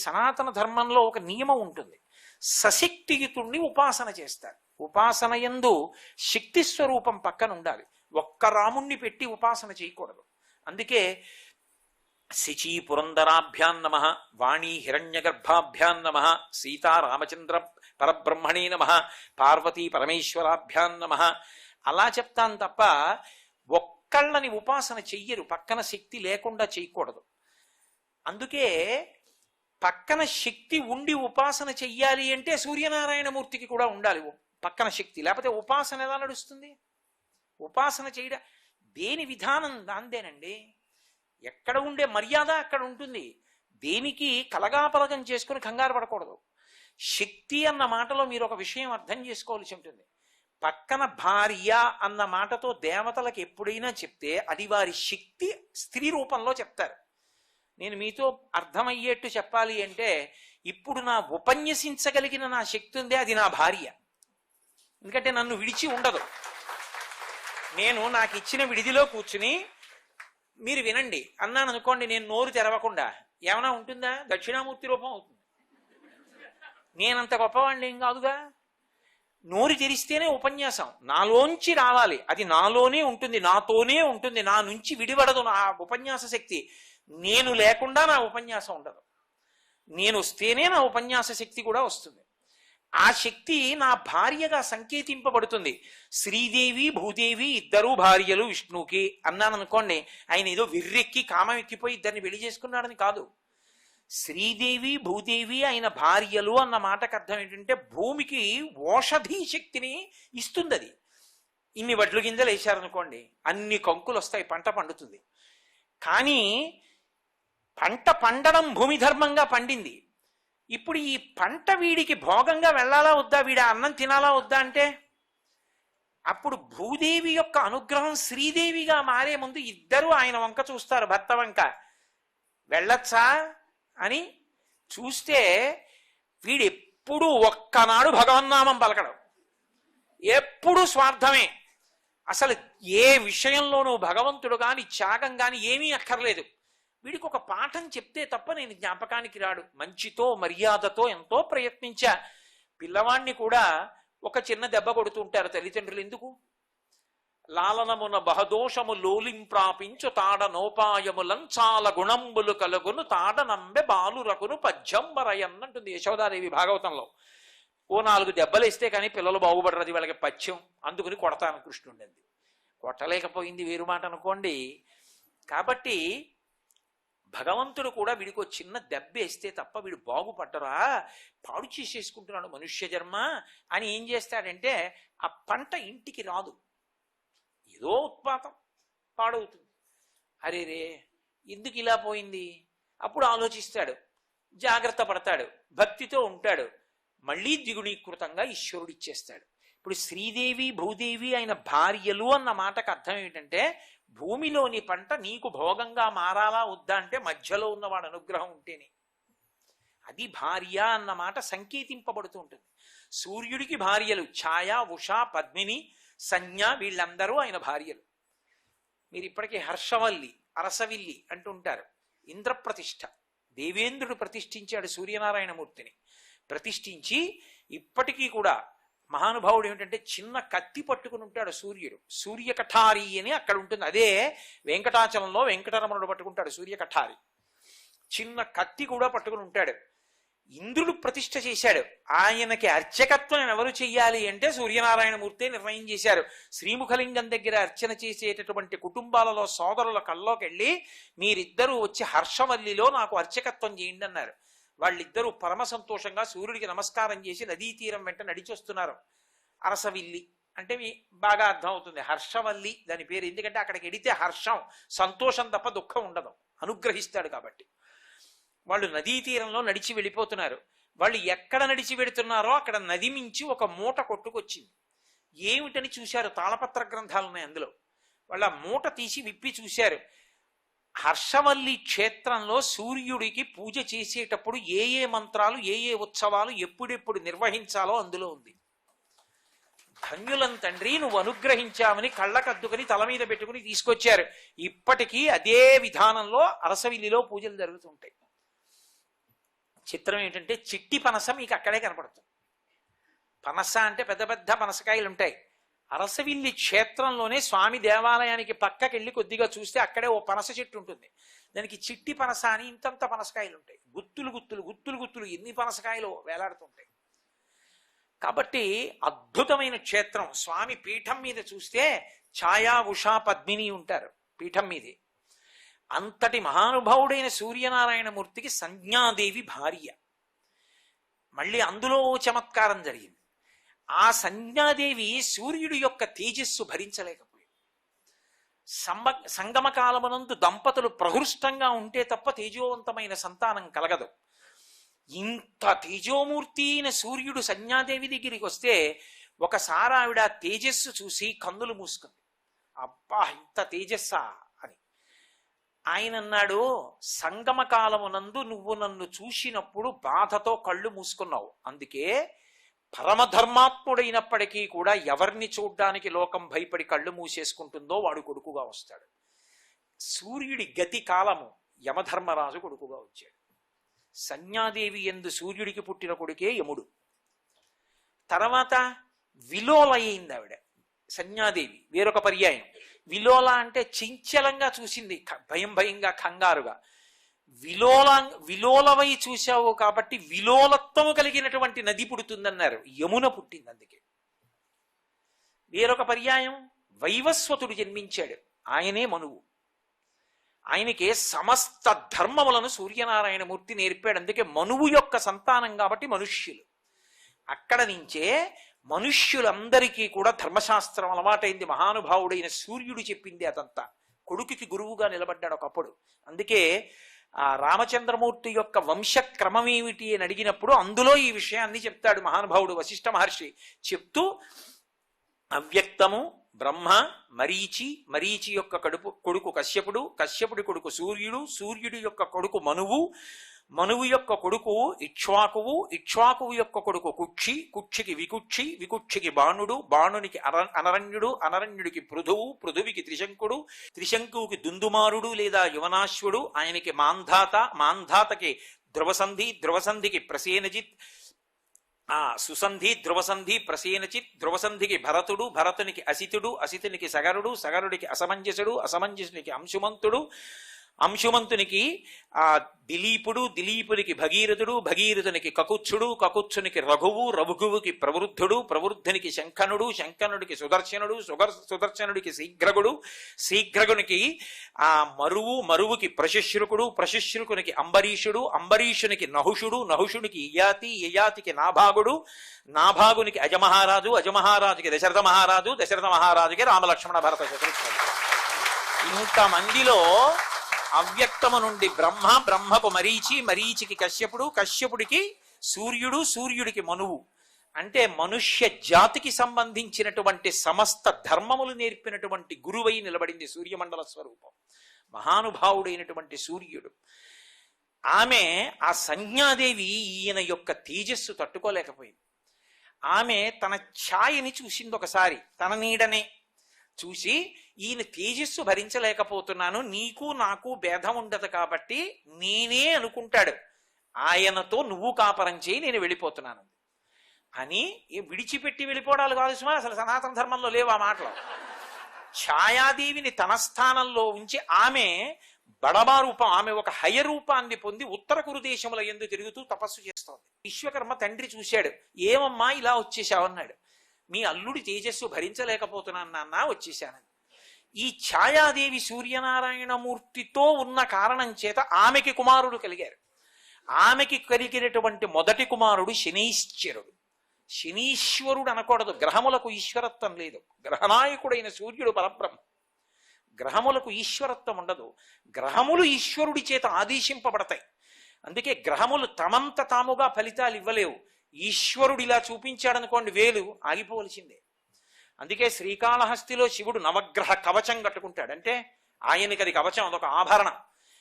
సనాతన ధర్మంలో ఒక నియమం ఉంటుంది. సశక్తియుతుణ్ణి ఉపాసన చేస్తారు. ఉపాసన యందు శక్తి స్వరూపం పక్కన ఉండాలి. ఒక్క రాముణ్ణి పెట్టి ఉపాసన చేయకూడదు. అందుకే శచీ పురందరాభ్యాం నమః, వాణీ హిరణ్యగర్భాభ్యాం నమః, సీతారామచంద్ర పరబ్రహ్మణే నమః, పార్వతీ పరమేశ్వరాభ్యాం నమః అలా చెప్తాను తప్ప ఒక్కళ్ళని ఉపాసన చెయ్యరు. పక్కన శక్తి లేకుండా చేయకూడదు. అందుకే పక్కన శక్తి ఉండి ఉపాసన చెయ్యాలి అంటే సూర్యనారాయణమూర్తికి కూడా ఉండాలి పక్కన శక్తి. లేకపోతే ఉపాసన ఎలా నడుస్తుంది? ఉపాసన చేయడం దేని విధానం దాందేనండి. ఎక్కడ ఉండే మర్యాద అక్కడ ఉంటుంది. దేనికి కలగాపలగం చేసుకుని కంగారు పడకూడదు. శక్తి అన్న మాటలో మీరు ఒక విషయం అర్థం చేసుకోవాల్సి ఉంటుంది. పక్కన భార్య అన్న మాటతో దేవతలకు ఎప్పుడైనా చెప్తే అది వారి శక్తి స్త్రీ రూపంలో చెప్తారు. నేను మీతో అర్థమయ్యేట్టు చెప్పాలి అంటే, ఇప్పుడు నా ఉపన్యసించగలిగిన నా శక్తి ఉందే అది నా భార్య. ఎందుకంటే నన్ను విడిచి ఉండదు. నేను నాకు ఇచ్చిన విడిదిలో కూర్చుని మీరు వినండి అన్నాను అనుకోండి, నేను నోరు తెరవకుండా ఏమైనా ఉంటుందా? దక్షిణామూర్తి రూపం అవుతుంది. నేనంత గొప్పవాడిని ఏం కాదుగా. నోరు తెరిస్తేనే ఉపన్యాసం నాలోంచి రావాలి. అది నాలోనే ఉంటుంది, నాతోనే ఉంటుంది, నా నుంచి విడిపడదు నా ఉపన్యాస శక్తి. నేను లేకుండా నా ఉపన్యాసం ఉండదు. నేను వస్తేనే నా ఉపన్యాస శక్తి కూడా వస్తుంది. ఆ శక్తి నా భార్యగా సంకేతింపబడుతుంది. శ్రీదేవి భూదేవి ఇద్దరు భార్యలు విష్ణువుకి అన్నాను అనుకోండి, ఆయన ఏదో విర్రెక్కి కామం ఎక్కిపోయి ఇద్దరిని పెళ్లి చేసుకున్నాడని కాదు. శ్రీదేవి భూదేవి ఆయన భార్యలు అన్న మాటకు అర్థం ఏంటంటే భూమికి ఓషధీ శక్తిని ఇస్తుంది. అది ఇన్ని వడ్లు గింజలు వేశారనుకోండి, అన్ని కంకులు వస్తాయి, పంట పండుతుంది. కానీ పంట పండడం భూమి ధర్మంగా పండింది. ఇప్పుడు ఈ పంట వీడికి భోగంగా వెళ్ళాలా వద్దా, వీడి అన్నం తినాలా వద్దా అంటే, అప్పుడు భూదేవి యొక్క అనుగ్రహం శ్రీదేవిగా మారే ముందు ఇద్దరు ఆయన వంక చూస్తారు, భర్త వంక. వెళ్ళొచ్చా అని చూస్తే వీడెప్పుడు ఒక్కనాడు భగవన్నామం పలకడం, ఎప్పుడు స్వార్థమే. అసలు ఏ విషయంలోనూ భగవంతుడు కాని త్యాగం కాని ఏమీ అక్కర్లేదు. వీడికి ఒక పాఠం చెప్తే తప్ప నేను జ్ఞాపకానికి రాడు. మంచితో మర్యాదతో ఎంతో ప్రయత్నించా. పిల్లవాణ్ణి కూడా ఒక చిన్న దెబ్బ కొడుతుంటారు తల్లిదండ్రులు. ఎందుకు? లాలనమున బహదోషము లోలింప్రాపించు తాడ నోపాయములం చాలా గుణంబులు కలుగును తాడ నంబె బాలురకును పద్యంబరయన్నంటుంది యశోదాదేవి భాగవతంలో. ఓ 4 దెబ్బలేస్తే కానీ పిల్లలు బాగుపడరు, అది వాళ్ళకి పథ్యం, అందుకుని కొడతాను కృష్ణుడి. అంది కొట్టలేకపోయింది వేరు మాట అనుకోండి. కాబట్టి భగవంతుడు కూడా వీడికి చిన్న దెబ్బేస్తే తప్ప వీడు బాగుపడ్డరా, పాడు చేసేసుకుంటున్నాడు మనుష్య జన్మ అని ఏం చేస్తాడంటే ఆ పంట ఇంటికి రాదు. ఏదో ఉత్పాతం పాడవుతుంది. అరే రే ఎందుకు ఇలా పోయింది? అప్పుడు ఆలోచిస్తాడు, జాగ్రత్త పడతాడు, భక్తితో ఉంటాడు, మళ్ళీ ద్విగుణీకృతంగా ఈశ్వరుడు ఇచ్చేస్తాడు. ఇప్పుడు శ్రీదేవి భూదేవి అయిన భార్యలు అన్న మాటకు అర్థం ఏమిటంటే భూమిలోని పంట నీకు భోగంగా మారాలా వద్దా అంటే మధ్యలో ఉన్నవాడు అనుగ్రహం ఉంటేనే. అది భార్య అన్న మాట సంకేతింపబడుతూ ఉంటుంది. సూర్యుడికి భార్యలు ఛాయ, ఉష, పద్మిని, సంజ్ఞ, వీళ్ళందరూ ఆయన భార్యలు. మీరు ఇప్పటికీ హర్షవల్లి, అరసవిల్లి అంటుంటారు. ఇంద్రప్రతిష్ఠ, దేవేంద్రుడు ప్రతిష్ఠించాడు సూర్యనారాయణమూర్తిని. ప్రతిష్ఠించి ఇప్పటికీ కూడా మహానుభావుడు ఏమిటంటే చిన్న కత్తి పట్టుకుని ఉంటాడు సూర్యుడు. సూర్యకఠారి అని అక్కడ ఉంటుంది. అదే వెంకటాచలంలో వెంకటరమణుడు పట్టుకుంటాడు సూర్యకఠారి. చిన్న కత్తి కూడా పట్టుకుని ఉంటాడు. ఇంద్రుడు ప్రతిష్ఠ చేశాడు. ఆయనకి అర్చకత్వం ఎవరు చెయ్యాలి అంటే సూర్యనారాయణమూర్తే నిర్ణయం చేశారు. శ్రీముఖలింగం దగ్గర అర్చన చేసేటటువంటి కుటుంబాలలో సోదరుల కల్లోకి వెళ్ళి మీరిద్దరూ వచ్చి హర్షవల్లిలో నాకు అర్చకత్వం చేయండి అన్నారు. వాళ్ళిద్దరూ పరమ సంతోషంగా సూర్యుడికి నమస్కారం చేసి నదీ తీరం వెంట నడిచొస్తున్నారు. అరసవిల్లి అంటే బాగా అర్థం అవుతుంది. హర్షవల్లి దాని పేరు. ఎందుకంటే అక్కడికి వెడితే హర్షం, సంతోషం తప్ప దుఃఖం ఉండదు, అనుగ్రహిస్తాడు కాబట్టి. వాళ్ళు నదీ తీరంలో నడిచి వెళ్ళిపోతున్నారు. వాళ్ళు ఎక్కడ నడిచి వెడుతున్నారో అక్కడ నది మించి ఒక మూట కొట్టుకొచ్చింది. ఏమిటని చూశారు, తాళపత్ర గ్రంథాలు ఉన్నాయి అందులో. వాళ్ళ మూట తీసి విప్పి చూశారు. హర్షవల్లి క్షేత్రంలో సూర్యుడికి పూజ చేసేటప్పుడు ఏ ఏ మంత్రాలు, ఏ ఏ ఉత్సవాలు ఎప్పుడెప్పుడు నిర్వహించాలో అందులో ఉంది. ధన్యులం తండ్రి, నువ్వు అనుగ్రహించామని కళ్ళకద్దుకొని తల మీద పెట్టుకుని తీసుకొచ్చారు. ఇప్పటికీ అదే విధానంలో అరసవిల్లిలో పూజలు జరుగుతుంటాయి. చిత్రం ఏంటంటే చిట్టి పనస మీకు అక్కడే కనపడుతుంది. పనస అంటే పెద్ద పెద్ద పనసకాయలు ఉంటాయి. అరసవిల్లి క్షేత్రంలోనే స్వామి దేవాలయానికి పక్కకెళ్ళి కొద్దిగా చూస్తే అక్కడే ఓ పనస చెట్టు ఉంటుంది. దానికి చిట్టి పనస అని ఇంతంత పనసకాయలు ఉంటాయి. గుత్తులు గుత్తులు గుత్తులు గుత్తులు ఎన్ని పనసకాయలు వేలాడుతుంటాయి. కాబట్టి అద్భుతమైన క్షేత్రం. స్వామి పీఠం మీద చూస్తే ఛాయా ఉషా పద్మిని ఉంటారు పీఠం మీదే. అంతటి మహానుభావుడైన సూర్యనారాయణమూర్తికి సంజ్ఞాదేవి భార్య. మళ్ళీ అందులో చమత్కారం జరిగింది. ఆ సంజ్ఞాదేవి సూర్యుడి యొక్క తేజస్సు భరించలేకపోయింది. సంగమ కాలమునందు దంపతులు ప్రహృష్టంగా ఉంటే తప్ప తేజోవంతమైన సంతానం కలగదు. ఇంత తేజోమూర్తి అయిన సూర్యుడు సంజ్ఞాదేవి దగ్గరికి వస్తే ఒకసారి ఆవిడ తేజస్సు చూసి కన్నులు మూసుకుంది. అబ్బా ఇంత తేజస్సా అని. ఆయన అన్నాడు, సంగమ కాలమునందు నువ్వు నన్ను చూసినప్పుడు బాధతో కళ్ళు మూసుకున్నావు. అందుకే పరమధర్మాత్ముడైనప్పటికీ కూడా ఎవరిని చూడ్డానికి లోకం భయపడి కళ్ళు మూసేసుకుంటుందో వాడు కొడుకుగా వస్తాడు. సూర్యుడి గతి కాలము యమధర్మరాజు కొడుకుగా వచ్చాడు. సంజ్ఞాదేవి యందు సూర్యుడికి పుట్టిన కొడుకే యముడు. తర్వాత విలోల అయింది ఆవిడ సంజ్ఞాదేవి. వేరొక పర్యాయం. విలోల అంటే చంచలంగా చూసింది, భయం భయంగా కంగారుగా. విలోలవై చూశావు కాబట్టి విలోలత్వము కలిగినటువంటి నది పుడుతుందన్నారు. యమున పుట్టింది అందుకే. వేరొక పర్యాయం వైవస్వతుడు జన్మించాడు. ఆయనే మనువు. ఆయనకే సమస్త ధర్మములను సూర్యనారాయణమూర్తి నేర్పాడు. అందుకే మనువు యొక్క సంతానం కాబట్టి మనుష్యులు. అక్కడ నుంచే మనుష్యులందరికీ కూడా ధర్మశాస్త్రం అలవాటైంది. మహానుభావుడైన సూర్యుడు చెప్పింది అదంతా. కొడుకుకి గురువుగా నిలబడ్డాడు ఒకప్పుడు. అందుకే ఆ రామచంద్రమూర్తి యొక్క వంశక్రమం ఏమిటి అని అడిగినప్పుడు అందులో ఈ విషయాన్ని చెప్తాడు మహానుభావుడు వశిష్ఠ మహర్షి. చెప్తూ అవ్యక్తము బ్రహ్మ, మరీచి, మరీచి యొక్క కొడుకు కశ్యపుడు, కశ్యపుడి కొడుకు సూర్యుడు, సూర్యుడి యొక్క కొడుకు మనువు, మనువు యొక్క కొడుకు ఇక్ష్వాకువు, ఇక్ష్వాకువు యొక్క కొడుకు కుక్షి, కుక్షికి వికుక్షి, వికుక్షికి బాణుడు, బాణునికి అనరణ్యుడు, అనరణ్యుడికి పృథువు, పృథువికి త్రిశంకుడు, త్రిశంకువుకి దుందుమారుడు లేదా యువనాశ్వుడు, ఆయనకి మాంధాత, మాంధాతకి ధ్రువసంధి, ధ్రువసంధికి ప్రసేనజిత్, సుసంధి, ధ్రువసంధి, ప్రసేనచిత్, ధ్రువసంధికి భరతుడు, భరతునికి అసితుడు, అసితునికి సగరుడు, సగరుడికి అసమంజసుడు, అసమంజసునికి అంశుమంతుడు, అంశుమంతునికి దిలీపుడు, దిలీపునికి భగీరథుడు, భగీరథునికి కకుత్సుడు, కకుత్సునికి రఘువు, రఘువుకి ప్రవృద్ధుడు, ప్రవృద్ధునికి శంఖనుడు, శంఖనుడికి సుదర్శనుడు, సుదర్శనుడికి శీఘ్రగుడు, శీఘ్రగునికి మరువు, మరువుకి ప్రశుశ్రుకుడు, ప్రశుశ్రుకునికి అంబరీషుడు, అంబరీషునికి నహుషుడు, నహుషుడికి యయాతి, యయాతికి నాభాగుడు, నాభాగునికి అజమహారాజు, అజమహారాజుకి దశరథ మహారాజు, దశరథ మహారాజుకి రామలక్ష్మణ భరత శత్రుఘ్నుడు. ఇంతమందిలో అవ్యక్తము నుండి బ్రహ్మ, బ్రహ్మకు మరీచి, మరీచికి కశ్యపుడు, కశ్యపుడికి సూర్యుడు, సూర్యుడికి మనువు. అంటే మనుష్య జాతికి సంబంధించినటువంటి సమస్త ధర్మములు నేర్పినటువంటి గురువై నిలబడింది సూర్యమండల స్వరూపం. మహానుభావుడైనటువంటి సూర్యుడు. ఆమె ఆ సంజ్ఞాదేవి ఈయన యొక్క తేజస్సు తట్టుకోలేకపోయింది. ఆమె తన ఛాయని చూసింది ఒకసారి, తన నీడనే చూసి, ఈయన తేజస్సు భరించలేకపోతున్నాను, నీకు నాకు భేదం ఉండదు కాబట్టి నేనే అనుకుంటాడు, ఆయనతో నువ్వు కాపరం చేయి, నేను వెళ్ళిపోతున్నాను అని. విడిచిపెట్టి వెళ్ళిపోవడాలు కాదు సుమా, అసలు సనాతన ధర్మంలో లేవు ఆ మాటలు. ఛాయాదేవిని తన స్థానంలో ఉంచి ఆమె బడబా రూపం, ఆమె ఒక హయ రూపాన్ని పొంది ఉత్తర కురు దేశముల యందు తిరుగుతూ తపస్సు చేస్తోంది. విశ్వకర్మ తండ్రి చూశాడు, ఏమమ్మా ఇలా వచ్చేసావన్నాడు. మీ అల్లుడి తేజస్సు భరించలేకపోతున్నాను నాన్న, వచ్చేశానని. ఈ ఛాయాదేవి సూర్యనారాయణమూర్తితో ఉన్న కారణం చేత ఆమెకి కుమారుడు కలిగారు. ఆమెకి కలిగినటువంటి మొదటి కుమారుడు శనీశ్వరుడు. శనీశ్వరుడు అనకూడదు, గ్రహములకు ఈశ్వరత్వం లేదు. గ్రహనాయకుడైన సూర్యుడు పరబ్రహ్మ. గ్రహములకు ఈశ్వరత్వం ఉండదు. గ్రహములు ఈశ్వరుడి చేత ఆదేశింపబడతాయి. అందుకే గ్రహములు తమంత తాముగా ఫలితాలు ఇవ్వలేవు. ఈశ్వరుడు ఇలా చూపించాడనుకోండి, వేలు ఆగిపోవలసిందే. అందుకే శ్రీకాళహస్తిలో శివుడు నవగ్రహ కవచం కట్టుకుంటాడు. అంటే ఆయనకి అది కవచం, అదొక ఆభరణం.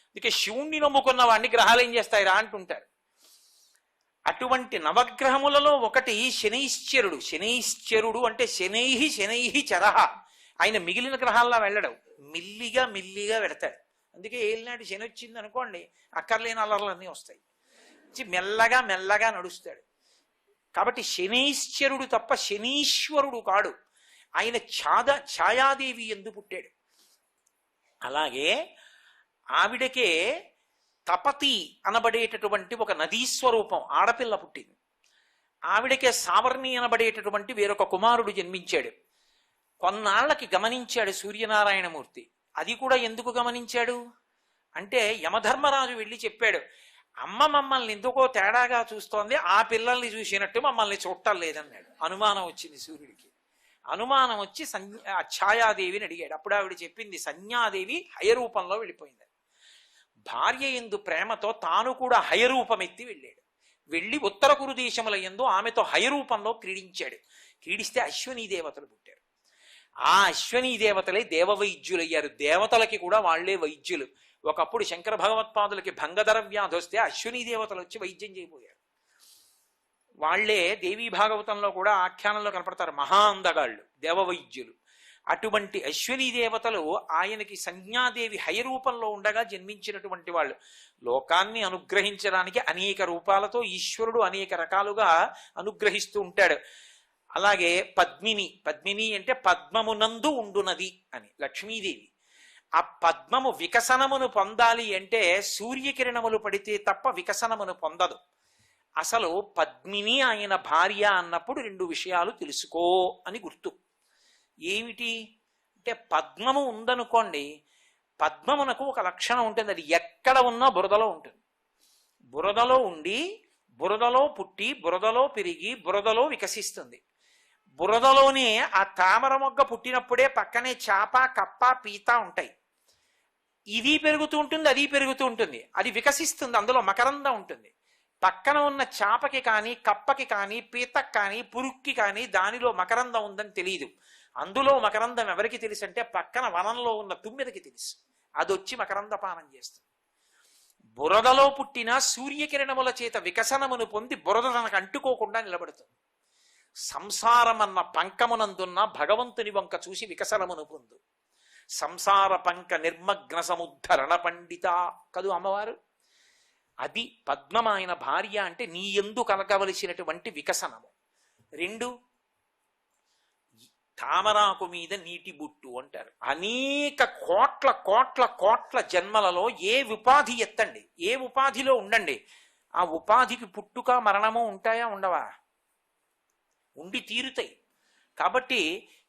అందుకే శివుణ్ణి నమ్ముకున్న వాడిని గ్రహాలు ఏం చేస్తాయిరా అంటుంటారు. అటువంటి నవగ్రహములలో ఒకటి శనైశ్చరుడు. శనైశ్చరుడు అంటే శనైహి శనైహి చరహ. ఆయన మిగిలిన గ్రహాల్లో వెళ్ళడం, మిల్లిగా మిల్లిగా వెడతాడు. అందుకే ఏలినాటి శని వచ్చింది అనుకోండి, అక్కర్లేని అల్లర్లన్నీ వస్తాయి. వచ్చి మెల్లగా మెల్లగా నడుస్తాడు. కాబట్టి శనైశ్చరుడు తప్ప శనీశ్వరుడు కాడు. ఆయన ఛాయాదేవి ఎందు పుట్టాడు. అలాగే ఆవిడకే తపతి అనబడేటటువంటి ఒక నదీస్వరూపం ఆడపిల్ల పుట్టింది. ఆవిడకే సావర్ణి అనబడేటటువంటి వేరొక కుమారుడు జన్మించాడు. కొన్నాళ్లకి గమనించాడు సూర్యనారాయణమూర్తి. అది కూడా ఎందుకు గమనించాడు అంటే యమధర్మరాజు వెళ్ళి చెప్పాడు, అమ్మ మమ్మల్ని ఎందుకో తేడాగా చూస్తోంది, ఆ పిల్లల్ని చూసినట్టు మమ్మల్ని చూడటం లేదన్నాడు. అనుమానం వచ్చింది సూర్యుడికి. అనుమానం వచ్చి ఛాయాదేవిని అడిగాడు. అప్పుడు ఆవిడ చెప్పింది సంజ్ఞాదేవి హయరూపంలో వెళ్ళిపోయింది. భార్య యందు ప్రేమతో తాను కూడా హయరూపమెత్తి వెళ్ళాడు. వెళ్ళి ఉత్తర కురు దేశముల యందు ఆమెతో హయరూపంలో క్రీడించాడు. క్రీడిస్తే అశ్వనీ దేవతలు పుట్టారు. ఆ అశ్వనీ దేవతలే దేవవైద్యులయ్యారు. దేవతలకి కూడా వాళ్లే వైద్యులు. ఒకప్పుడు శంకర భగవత్పాదులకి భంగధర వ్యాధి వస్తే అశ్వనీ దేవతలు వచ్చి వైద్యం చేయబోయారు. వాళ్లే దేవీ భాగవతంలో కూడా ఆఖ్యానంలో కనపడతారు, మహా అందగాళ్ళు దేవవైద్యులు. అటువంటి అశ్వనీ దేవతలు ఆయనకి సంజ్ఞాదేవి హయరూపంలో ఉండగా జన్మించినటువంటి వాళ్ళు. లోకాన్ని అనుగ్రహించడానికి అనేక రూపాలతో ఈశ్వరుడు అనేక రకాలుగా అనుగ్రహిస్తూ ఉంటాడు. అలాగే పద్మిని, పద్మిని అంటే పద్మమునందు ఉండునది అని లక్ష్మీదేవి. ఆ పద్మము వికసనమును పొందాలి అంటే సూర్యకిరణములు పడితే తప్ప వికసనమును పొందదు. అసలు పద్మిని ఆయన భార్య అన్నప్పుడు రెండు విషయాలు తెలుసుకో అని గుర్తు. ఏమిటి అంటే పద్మము ఉందనుకోండి, పద్మమునకు ఒక లక్షణం ఉంటుంది, అది ఎక్కడ ఉన్నా బురదలో ఉంటుంది. బురదలో ఉండి బురదలో పుట్టి బురదలో పెరిగి బురదలో వికసిస్తుంది. బురదలోనే ఆ తామర మొగ్గ పుట్టినప్పుడే పక్కనే చాప కప్ప పీత ఉంటాయి. ఇది పెరుగుతూ ఉంటుంది, అది పెరుగుతూ ఉంటుంది, అది వికసిస్తుంది, అందులో మకరందం ఉంటుంది. పక్కన ఉన్న చాపకి కానీ కప్పకి కానీ పీతకి కానీ పురుక్కి కానీ దానిలో మకరందం ఉందని తెలియదు. అందులో మకరందం ఎవరికి తెలుసు అంటే పక్కన వనంలో ఉన్న తుమ్మెదకి తెలుసు. అది వచ్చి మకరందపానం చేస్తుంది. బురదలో పుట్టిన సూర్యకిరణముల చేత వికసనమును పొంది బురద తనకు అంటుకోకుండా నిలబడుతుంది. సంసారమన్న పంకమునందున్న భగవంతుని వంక చూసి వికసనమును పొందు. సంసార పంక నిర్మగ్న సముద్ధరణ పండిత కదు అమ్మవారు. అది పద్మమాయన భార్య అంటే నీ యందు కలగవలసినటువంటి వికసనము. రెండు, తామరాకు మీద నీటి బుట్టు అంటారు. అనేక కోట్ల కోట్ల కోట్ల జన్మలలో ఏ ఉపాధి ఎత్తండి, ఏ ఉపాధిలో ఉండండి, ఆ ఉపాధికి పుట్టుక మరణము ఉంటాయా ఉండవా? ఉండి తీరుతాయి. కాబట్టి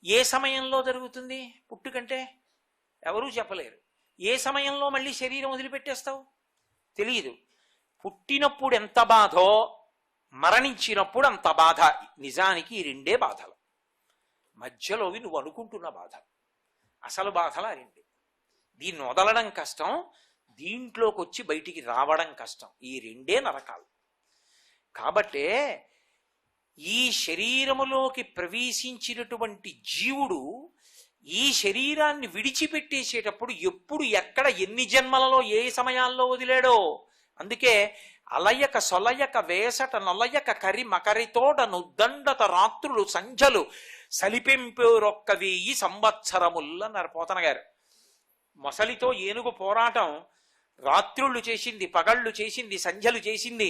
ఏ సమయంలో జరుగుతుంది పుట్టుకంటే ఎవరూ చెప్పలేరు. ఏ సమయంలో మళ్ళీ శరీరం వదిలిపెట్టేస్తావు తెలియదు. పుట్టినప్పుడు ఎంత బాధో మరణించినప్పుడు అంత బాధ. నిజానికి ఈ రెండే బాధలు. మధ్యలోవి నువ్వు అనుకుంటున్న బాధ, అసలు బాధలు ఆ రెండే. దీన్ని వదలడం కష్టం, దీంట్లోకి వచ్చి బయటికి రావడం కష్టం. ఈ రెండే నరకాలు. కాబట్టే ఈ శరీరములోకి ప్రవేశించినటువంటి జీవుడు ఈ శరీరాన్ని విడిచిపెట్టేసేటప్పుడు ఎప్పుడు ఎక్కడ ఎన్ని జన్మలలో ఏ సమయాల్లో వదిలాడో. అందుకే అలయక సొలయక వేసట నొలయక కరి మకరితోడ నుద్దండత రాత్రులు సంధ్యలు సలిపెంపేరొక్క 1000 సంవత్సరములు అన్నారు పోతన గారు. మొసలితో ఏనుగు పోరాటం రాత్రుళ్ళు చేసింది, పగళ్ళు చేసింది, సంధ్యలు చేసింది.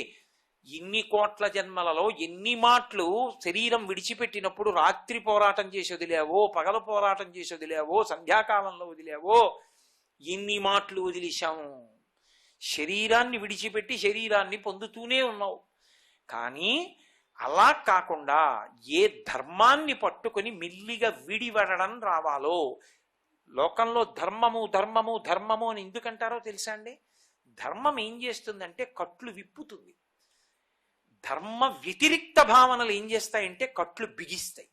ఇన్ని కోట్ల జన్మలలో ఎన్ని మాటలు శరీరం విడిచిపెట్టినప్పుడు రాత్రి పోరాటం చేసి వదిలేవో, పగలు పోరాటం చేసి వదిలేవో, సంధ్యాకాలంలో వదిలేవో, ఎన్ని మాటలు వదిలేశాము. శరీరాన్ని విడిచిపెట్టి శరీరాన్ని పొందుతూనే ఉన్నావు. కానీ అలా కాకుండా ఏ ధర్మాన్ని పట్టుకొని మెల్లిగా విడివడడం రావాలో. లోకంలో ధర్మము ధర్మము ధర్మము అని ఎందుకంటారో తెలుసా అండి? ధర్మం ఏం చేస్తుందంటే కట్లు విప్పుతుంది. ధర్మ వ్యతిరిక్త భావనలు ఏం చేస్తాయంటే కట్లు బిగిస్తాయి.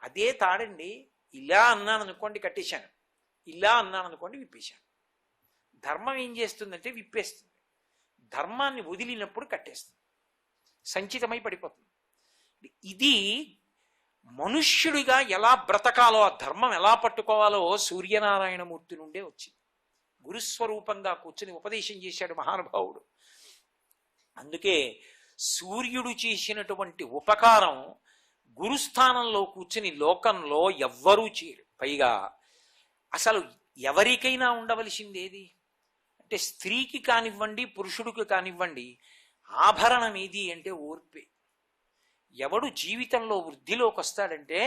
అదే తాడండి. ఇలా అన్నాను అనుకోండి కట్టేశాను, ఇలా అన్నాను అనుకోండి విప్పేశాను. ధర్మం ఏం చేస్తుందంటే విప్పేస్తుంది. ధర్మాన్ని వదిలినప్పుడు కట్టేస్తుంది, సంచితమై పడిపోతుంది. ఇది మనుష్యుడిగా ఎలా బ్రతకాలో, ఆ ధర్మం ఎలా పట్టుకోవాలో సూర్యనారాయణమూర్తి నుండే వచ్చింది. గురుస్వరూపంగా కూర్చుని ఉపదేశం చేశాడు మహానుభావుడు. అందుకే సూర్యుడు చేసినటువంటి ఉపకారం గురుస్థానంలో కూర్చుని లోకంలో ఎవ్వరూ చేయరు. పైగా అసలు ఎవరికైనా ఉండవలసింది ఏది అంటే స్త్రీకి కానివ్వండి పురుషుడికి కానివ్వండి ఆభరణం ఏది అంటే ఓర్పే. ఎవడు జీవితంలో వృద్ధిలోకి వస్తాడంటే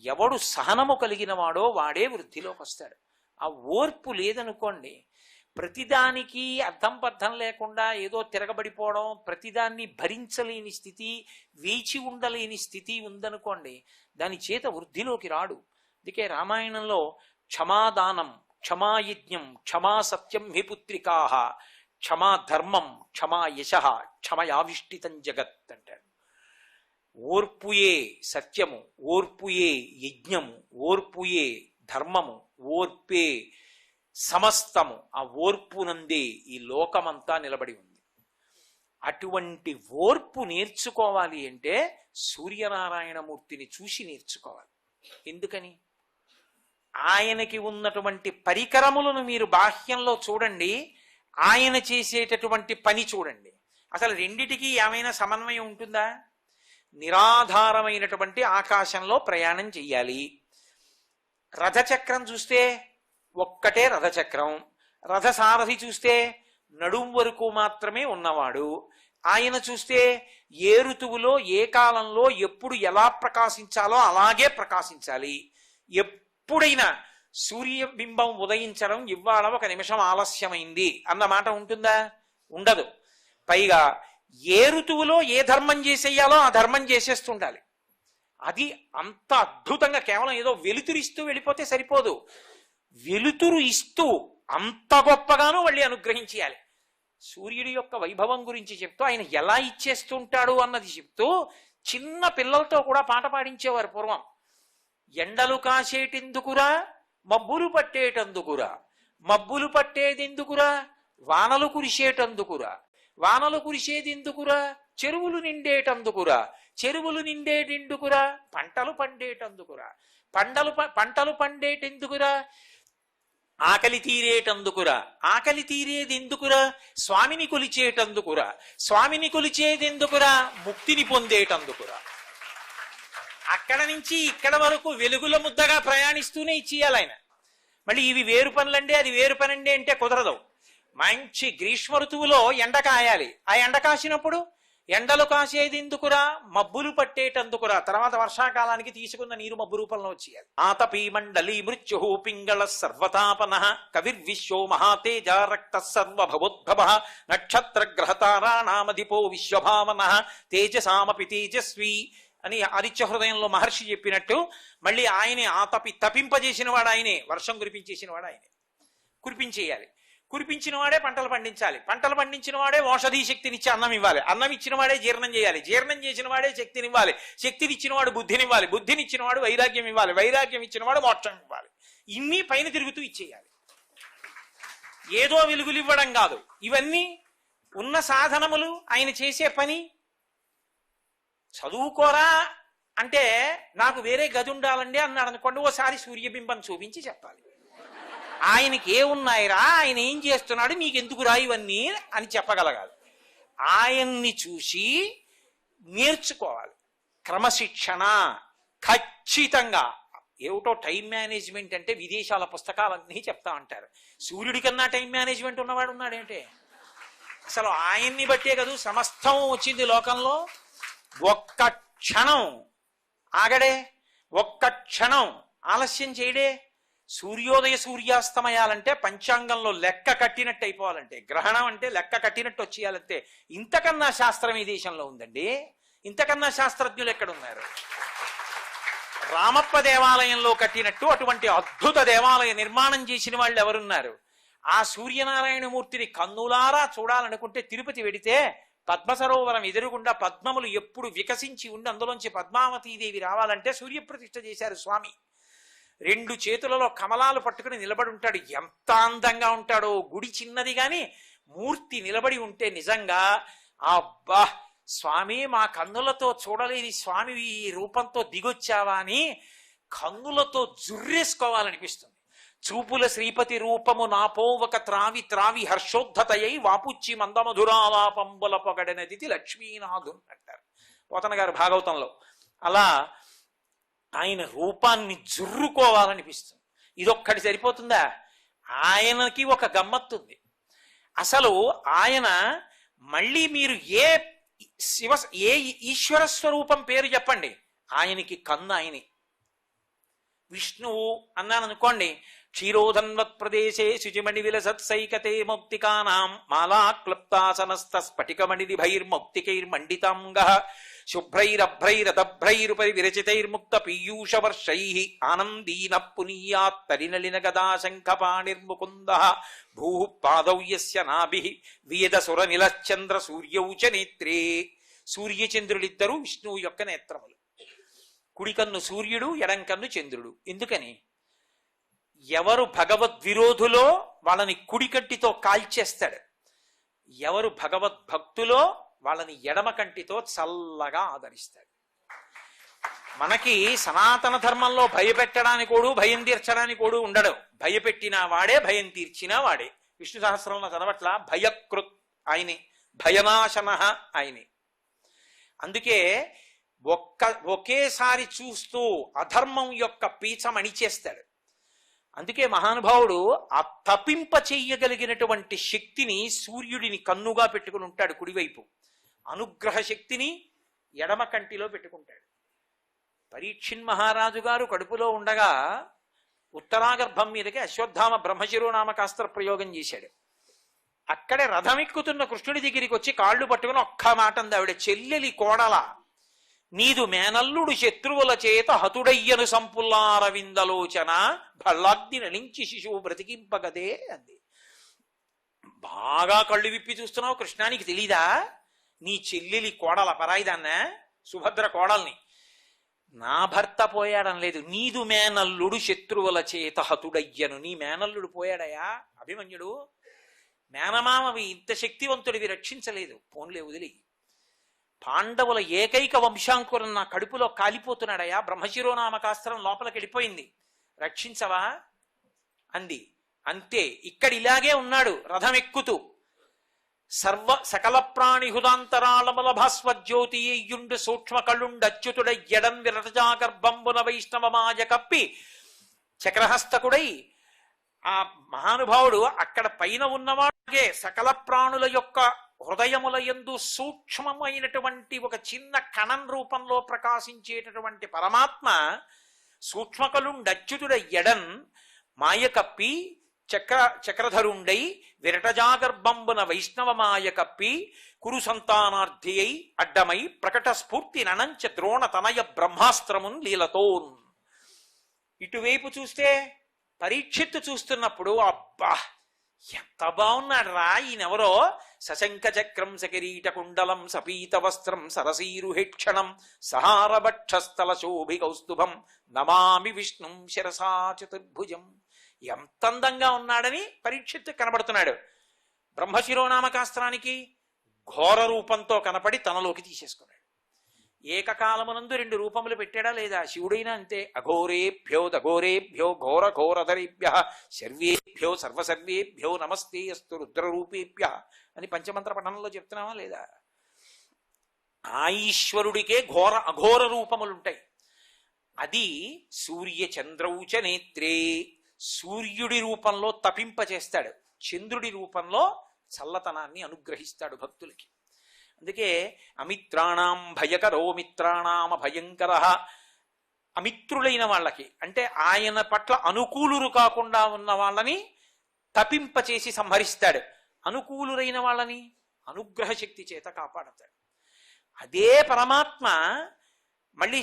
ఎవడు సహనము కలిగిన వాడో వాడే వృద్ధిలోకి వస్తాడు. ఆ ఓర్పు లేదనుకోండి, ప్రతిదానికి అర్థం పర్థం లేకుండా ఏదో తిరగబడిపోవడం, ప్రతిదాన్ని భరించలేని స్థితి, వేచి ఉండలేని స్థితి ఉందనుకోండి, దాని చేత వృద్ధిలోకి రాడు. అందుకే రామాయణంలో క్షమాదానం, క్షమాయజ్ఞం, క్షమా సత్యం హి పుత్రికాహ, క్షమా ధర్మం, క్షమా యశ, క్షమయావిష్టితం జగత్ అంటాడు. ఓర్పుయే సత్యము, ఓర్పుయే యజ్ఞము, ఓర్పుయే ధర్మము, ఓర్పే సమస్తము. ఆ ఓర్పునందే ఈ లోకమంతా నిలబడి ఉంది. అటువంటి ఓర్పు నేర్చుకోవాలి అంటే సూర్యనారాయణమూర్తిని చూసి నేర్చుకోవాలి. ఎందుకని? ఆయనకి ఉన్నటువంటి పరికరములను మీరు బాహ్యంలో చూడండి, ఆయన చేసేటటువంటి పని చూడండి. అసలు రెండిటికి ఏమైనా సమన్వయం ఉంటుందా? నిరాధారమైనటువంటి ఆకాశంలో ప్రయాణం చెయ్యాలి. రథచక్రం చూస్తే ఒక్కటే రథచక్రం, రథసారథి చూస్తే నడుం వరకు మాత్రమే ఉన్నవాడు. ఆయన చూస్తే ఏ ఋతువులో ఏ కాలంలో ఎప్పుడు ఎలా ప్రకాశించాలో అలాగే ప్రకాశించాలి. ఎప్పుడైనా సూర్యబింబం ఉదయించడం ఇవాళ 1 నిమిషం ఆలస్యమైంది అన్న మాట ఉంటుందా? ఉండదు. పైగా ఏ ఋతువులో ఏ ధర్మం చేసేయాలో ఆ ధర్మం చేసేస్తుండాలి. అది అంత అద్భుతంగా కేవలం ఏదో వెలుతురిస్తూ వెళ్ళిపోతే సరిపోదు. వెలుతురు ఇస్తూ అంత గొప్పగానూ మళ్ళీ అనుగ్రహించేయాలి. సూర్యుడి యొక్క వైభవం గురించి చెప్తూ ఆయన ఎలా ఇచ్చేస్తుంటాడు అన్నది చెప్తూ చిన్న పిల్లలతో కూడా పాట పాడించేవారు పూర్వం. ఎండలు కాసేటెందుకురా, మబ్బులు పట్టేటందుకురా, మబ్బులు పట్టేదెందుకురా, వానలు కురిసేటందుకురా, వానలు కురిసేదెందుకురా, చెరువులు నిండేటందుకురా, చెరువులు నిండేటెందుకురా, పంటలు పండేటందుకురా, పంటలు పండేటెందుకురా, ఆకలి తీరేటందుకురా, ఆకలి తీరేదెందుకురా, స్వామిని కొలిచేటందుకురా, స్వామిని కొలిచేదెందుకురా, ముక్తిని పొందేటందుకురా. అక్కడ నుంచి ఇక్కడ వరకు వెలుగుల ముద్దగా ప్రయాణిస్తూనే ఇచ్చేయాలి ఆయన. మళ్ళీ ఇవి వేరు పనులండి, అది వేరు పనండి అంటే కుదరదు. మంచి గ్రీష్మ ఋతువులో ఎండ కాయాలి. ఆ ఎండ కాసినప్పుడు ఎండలు కాసేది ఎందుకురా, మబ్బులు పట్టేటందుకురా. తర్వాత వర్షాకాలానికి తీసుకున్న నీరు మబ్బు రూపంలో వచ్చేయాలి. ఆతపీ మండలీ మృత్యు పింగళ సర్వతాపన కవిర్విశ్వో మహాతేజ రక్త సర్వభవోద్భవ నక్షత్ర గ్రహతారాణామధిపో విశ్వభావన తేజసామపి తేజస్వి అని ఆదిత్య హృదయంలో మహర్షి చెప్పినట్టు మళ్ళీ ఆయనే తపింపజేసిన వాడు ఆయనే, వర్షం కురిపించేసిన వాడు ఆయనే. కురిపించేయాలి. కురిపించిన వాడే పంటలు పండించాలి. పంటలు పండించిన వాడే ఔషధీ శక్తినిచ్చి అన్నం ఇవ్వాలి. అన్నం ఇచ్చిన వాడే జీర్ణం చేయాలి. జీర్ణం చేసిన వాడే శక్తినివ్వాలి. శక్తినిచ్చిన వాడు బుద్ధినివ్వాలి. బుద్ధినిచ్చిన వాడు వైరాగ్యం ఇవ్వాలి. వైరాగ్యం ఇచ్చిన వాడు మోక్షం ఇవ్వాలి. ఇన్ని పైన తిరుగుతూ ఇచ్చేయాలి. ఏదో వెలుగులు ఇవ్వడం కాదు. ఇవన్నీ ఉన్న సాధనములు. ఆయన చేసే పని చదువుకోరా అంటే నాకు వేరే గది ఉండాలండి అన్నాడు అనుకోండి, ఓసారి సూర్యబింబం చూపించి చెప్పాలి. ఆయనకి ఏమున్నాయిరా, ఆయన ఏం చేస్తున్నాడు, నీకెందుకురా ఇవన్నీ అని చెప్పగలగాలి. ఆయన్ని చూసి నేర్చుకోవాలి. క్రమశిక్షణ ఖచ్చితంగా. ఏమిటో టైం మేనేజ్మెంట్ అంటే విదేశాల పుస్తకాలన్నీ చెప్తా ఉంటారు. సూర్యుడి కన్నా టైం మేనేజ్మెంట్ ఉన్నవాడు ఉన్నాడంటే అసలు ఆయన్ని బట్టే కదా సమస్తం వచ్చింది లోకంలో. ఒక్క క్షణం ఆగడే, ఒక్క క్షణం ఆలస్యం చేయడే. సూర్యోదయ సూర్యాస్తమయాలంటే పంచాంగంలో లెక్క కట్టినట్టు అయిపోవాలంటే, గ్రహణం అంటే లెక్క కట్టినట్టు వచ్చేయాలంటే ఇంతకన్నా శాస్త్రం ఈ దేశంలో ఉందండి. ఇంతకన్నా శాస్త్రజ్ఞులు ఎక్కడున్నారు? రామప్ప దేవాలయంలో కట్టినట్టు అటువంటి అద్భుత దేవాలయ నిర్మాణం చేసిన వాళ్ళు ఎవరున్నారు? ఆ సూర్యనారాయణమూర్తిని కన్నులారా చూడాలనుకుంటే తిరుపతి వెడితే పద్మసరోవరం ఎదురుగుండా పద్మములు ఎప్పుడు వికసించి ఉండి అందులోంచి పద్మావతీదేవి రావాలంటే సూర్యప్రతిష్ఠ చేశారు స్వామి. 2 చేతులలో కమలాలు పట్టుకుని నిలబడి ఉంటాడు. ఎంత అందంగా ఉంటాడో. గుడి చిన్నది గాని మూర్తి నిలబడి ఉంటే నిజంగా అబ్బా స్వామి, మా కన్నులతో చూడలేని స్వామి ఈ రూపంతో దిగొచ్చావా అని కన్నులతో జుర్రేసుకోవాలనిపిస్తుంది. చూపుల శ్రీపతి రూపము నాపోవక త్రావి త్రావి హర్షోద్ధతయై వాపుచ్చి మందమధురాలాపంబుల పొగడనదితి లక్ష్మీనాథున్ అంటారు పోతన గారు భాగవతంలో. అలా ఆయన రూపాన్ని జుర్రుకోవాలనిపిస్తుంది. ఇదొక్కటి సరిపోతుందా? ఆయనకి ఒక గమ్మత్తుంది. అసలు ఆయన మళ్ళీ మీరు ఏ ఏ ఈశ్వర స్వరూపం పేరు చెప్పండి, ఆయనకి కన్ను ఆయనే. విష్ణువు అన్నాను అనుకోండి, క్షీరోధన్వత్ ప్రదేశే శుచిమణి విలసత్సైకతే మౌక్తికానాం మాలా క్లుప్తాసనస్థ స్ఫటికమణిదిభైర్మౌక్తికైర్మండితాంగ శుభ్రైరభ్రైరదభ్రైరుపరి విరచితైర్ముక్త పీయూషవర్షై ఆనందీన పునీయాత్ తరినలిన గదా శంఖపాణిర్ముకుంద భూ పాదౌ యస్య నాభిః వేద సుర నిలశ్చంద్ర సూర్యౌ చ నేత్రే. సూర్యచంద్రులిద్దరూ విష్ణువు యొక్క నేత్రములు. కుడికన్ను సూర్యుడు, ఎడంకన్ను చంద్రుడు. ఎందుకని? ఎవరు భగవద్విరోధులో వాళ్ళని కుడికంటితో కాల్చేస్తాడు, ఎవరు భగవద్భక్తులో వాళ్ళని ఎడమ కంటితో చల్లగా ఆదరిస్తాడు. మనకి సనాతన ధర్మంలో భయపెట్టడానికోడు భయం తీర్చడానికోడు ఉండడు. భయపెట్టినా వాడే, భయం తీర్చినా వాడే. విష్ణు సహస్రంలో చదవట్ల భయకృత్ ఆయనే, భయనాశన ఆయనే. అందుకే ఒకేసారి చూస్తూ అధర్మం యొక్క పీచం అణిచేస్తాడు. అందుకే మహానుభావుడు ఆ తపింప చెయ్యగలిగినటువంటి శక్తిని సూర్యుడిని కన్నుగా పెట్టుకుని ఉంటాడు కుడివైపు, అనుగ్రహ శక్తిని ఎడమ కంటిలో పెట్టుకుంటాడు. పరీక్షిన్ మహారాజు గారు కడుపులో ఉండగా ఉత్తరాగర్భం మీదకి అశ్వత్థామ బ్రహ్మశిరోనామకాస్త్ర ప్రయోగం చేశాడు. అక్కడే రథం ఎక్కుతున్న కృష్ణుడి దగ్గరికి వచ్చి కాళ్ళు పట్టుకుని ఒక్క మాట అంది ఆవిడ, చెల్లెలి కోడల, నీదు మేనల్లుడు శత్రువుల చేత హతుడయ్యను సంపుల్లారవిందలోచన భళ్ళాగ్ని నలించి శిశువు బ్రతికింపగదే అంది. బాగా కళ్ళు విప్పి చూస్తున్నావు కృష్ణానికి తెలీదా? నీ చెల్లెలి కోడల, పరాయిదాన్న సుభద్ర కోడల్ని. నా భర్త పోయాడనలేదు, నీదు మేనల్లుడు శత్రువుల చేత హతుడయ్యను. నీ మేనల్లుడు పోయాడయా అభిమన్యుడు, మేనమామవి ఇంత శక్తివంతుడివి రక్షించలేదు, పోన్లే వదిలి. పాండవుల ఏకైక వంశాంకురం నా కడుపులో కాలిపోతున్నాడయా, బ్రహ్మశిరోనామకాస్త్రం లోపలికి వెళ్ళిపోయింది, రక్షించవా అంది. అంతే, ఇక్కడ ఇలాగే ఉన్నాడు రథం ఎక్కుతూ. సకల ప్రాణి హుదాంతరాళముల భాస్వజ్యోతియుండు సూక్ష్మ కళ్ళుండచ్యుతుడ ఎడం విరటజాగర్భంబున వైష్ణవమాయ కప్పి చక్రహస్తకుడై ఆ మహానుభావుడు అక్కడ పైన ఉన్నవాడే సకల ప్రాణుల యొక్క హృదయముల యందు సూక్ష్మమైనటువంటి ఒక చిన్న కణం రూపంలో ప్రకాశించేటటువంటి పరమాత్మ సూక్ష్మకలుండచ్యుతుడ ఎడన్ మాయ కప్పి చక్రధరుండై విరటజాగర్భంబున వైష్ణవమాయ కప్పి కురు సంతానార్థి అయి అడ్డమై ప్రకట స్ఫూర్తి ననంచ ద్రోణ తనయ బ్రహ్మాస్త్రమున్ లీలతోన్. ఇటువైపు చూస్తే పరీక్షిత్తు చూస్తున్నప్పుడు అబ్బా ఎంత బాగున్నాడు రా ఈయనెవరో, సశంఖ చక్రం సకిరీట కుండలం సపీత వస్త్రం సరసీరుహేక్షణం సహారభక్షస్థల శోభి కౌస్తుభం నమామి విష్ణుం శిరసా చతుర్భుజం. ఎంత అందంగా ఉన్నాడని పరీక్షిత్తు కనబడుతున్నాడు. బ్రహ్మశిరోనామకాస్త్రానికి ఘోర రూపంతో కనపడి తనలోకి తీసేసుకున్నాడు. ఏకకాలమునందు రెండు రూపములు పెట్టాడా లేదా? శివుడైనా అంతే. అఘోరేభ్యో దఘోరేభ్యో ఘోర ఘోరధరేభ్య సర్వేభ్యో సర్వసర్వేభ్యో నమస్తే అస్తు రుద్రరూపేభ్య అని పంచమంత్ర పఠనంలో చెప్తున్నావా లేదా? ఆ ఈశ్వరుడికే ఘోర అఘోర రూపములుంటాయి. అది సూర్య చంద్రౌచ నేత్రే, సూర్యుడి రూపంలో తపింపచేస్తాడు, చంద్రుడి రూపంలో చల్లతనాన్ని అనుగ్రహిస్తాడు భక్తులకి. అందుకే అమిత్రాణం భయకరో మిత్రాణామ భయంకర, అమిత్రులైన వాళ్ళకి అంటే ఆయన పట్ల అనుకూలురు కాకుండా ఉన్న వాళ్ళని తపింపచేసి సంహరిస్తాడు, అనుకూలురైన వాళ్ళని అనుగ్రహ శక్తి చేత కాపాడతాడు. అదే పరమాత్మ మళ్ళీ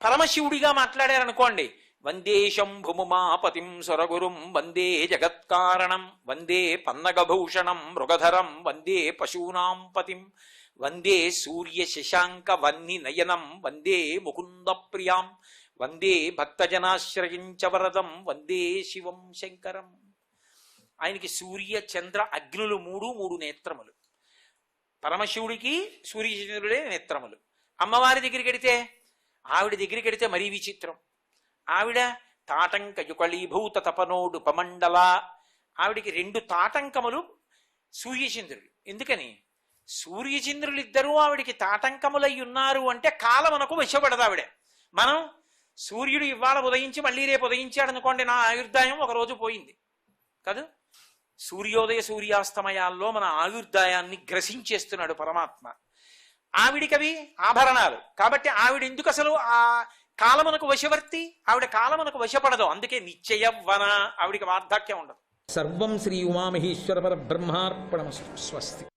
పరమశివుడిగా మాట్లాడారనుకోండి, వందే శంభుముమాపతిం సురగురుం వందే జగత్కారణం వందే పన్నగభూషణం మృగధరం వందే పశూనాం పతిం వందే సూర్య శశాంక వన్ని నయనం వందే ముకుంద ప్రియాం వందే భక్తజనాశ్రయించ వరదం వందే శివం శంకరం. ఆయనకి సూర్య చంద్ర అగ్నులు మూడు నేత్రములు. పరమశివుడికి సూర్యచంద్రుడే నేత్రములు. అమ్మవారి దగ్గరికి వెడితే, ఆవిడ దగ్గరికి వెడితే మరీ విచిత్రం. ఆవిడ తాటంక యుకళీభూత తపనోడు పమండల, ఆవిడికి రెండు తాటంకములు సూర్యచంద్రులు. ఎందుకని? సూర్యచంద్రులు ఇద్దరూ ఆవిడికి తాటంకములై ఉన్నారు అంటే కాలమునకు వశపడదు ఆవిడ. మనం సూర్యుడు ఇవాళ ఉదయించి మళ్ళీ రేపు ఉదయించాడు అనుకోండి, నా ఆయుర్దాయం ఒక రోజు పోయింది కాదు. సూర్యోదయ సూర్యాస్తమయాల్లో మన ఆయుర్దాయాన్ని గ్రసించేస్తున్నాడు పరమాత్మ. ఆవిడికవి ఆభరణాలు కాబట్టి ఆవిడ ఎందుకు అసలు ఆ కాలమునకు వశవర్తి? ఆవిడ కాలమునకు వశపడదు. అందుకే నిత్యయవ్వన, ఆవిడికి వార్ధక్యం ఉండదు. సర్వం శ్రీ ఉమామహేశ్వర పరబ్రహ్మార్పణమస్తు. స్వస్తి.